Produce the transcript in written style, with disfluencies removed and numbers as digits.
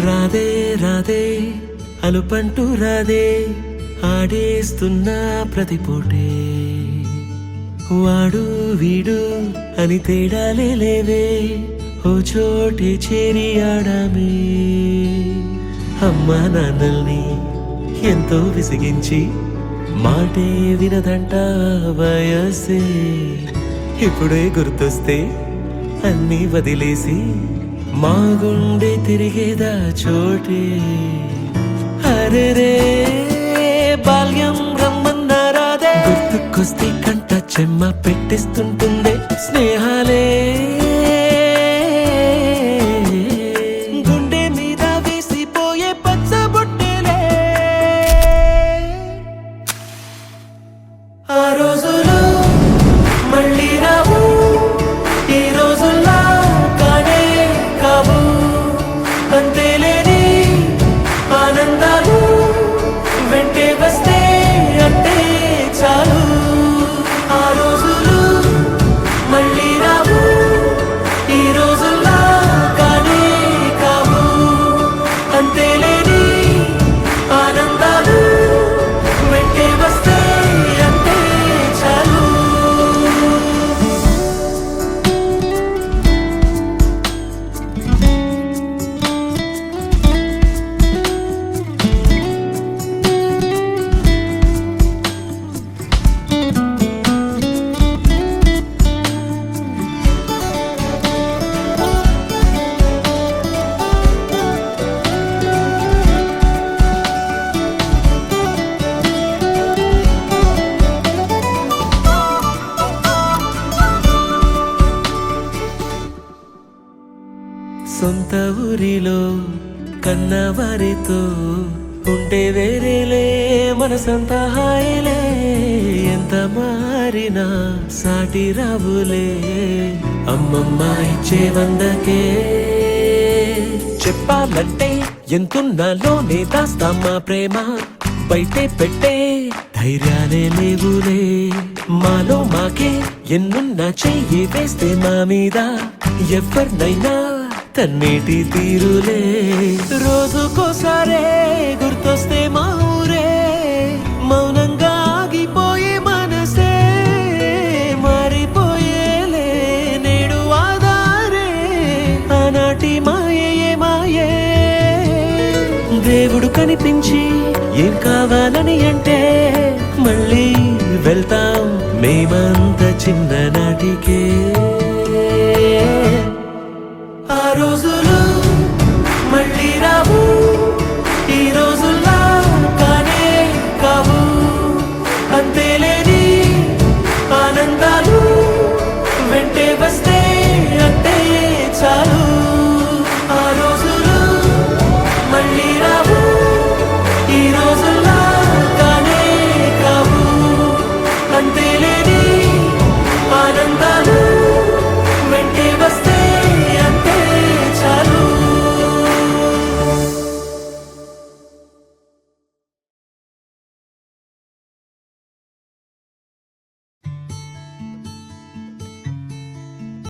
రాధే రాధే అలుపంటూ రాధే ఆడేస్తున్నా ప్రతిపోటే వాడు వీడు అని తేడాలే లేవే ఓ చోటే చేరి ఆడామే అమ్మా నాన్నల్ని ఎంతో విసిగించి మాటే వినదంట వయసే ఇప్పుడే గుర్తొస్తే అన్నీ వదిలేసి మా గుండె తిరిగేదా చోటే అరే రే బాల్యం రమ్మన్నారాదే గుర్తుకొస్తే కంట చెమ్మ పెట్టిస్తుంటుందే స్నేహాలే గుండె మీద వేసిపోయే పచ్చబొట్టెలే ఆ రోజులు మళ్ళీ రావు ఈ రోజుల్లా కానే కావు అంతేలేని ఆనందాలు వెంటే వస్తే అంటే చాలు ఆ రోజులు మళ్ళీ రావు ఈ రోజుల్లా కానే కావు అంతేలేని ఆనందాలు వెంటే వస్తే అంటే చాలు సొంత ఊరిలో కన్నవారితో ఉంటే వేరేలే మనసంత హాయిలే ఎంత మారినా సాటి రావులే అమ్మమ్మ ఇచ్చే వందకే చెప్పాలంటే ఎంతున్నాలోనే దాస్తామా ప్రేమ బయటే పెట్టే ధైర్యాలే లేవులే మాలో మాకే ఎన్నున్నా చెయ్యి వేస్తే మా మీద ఎవరినైనా తన్నేటి తీరులే రోజుకోసారే గుర్తొస్తే మా ఊరే మౌనంగా ఆగిపోయే మనసే మారిపోయేలే నేడు ఆధారే ఆనాటి మాయే మాయే దేవుడు కనిపించి ఏం కావాలని అంటే మళ్ళీ వెళ్తాం మేమ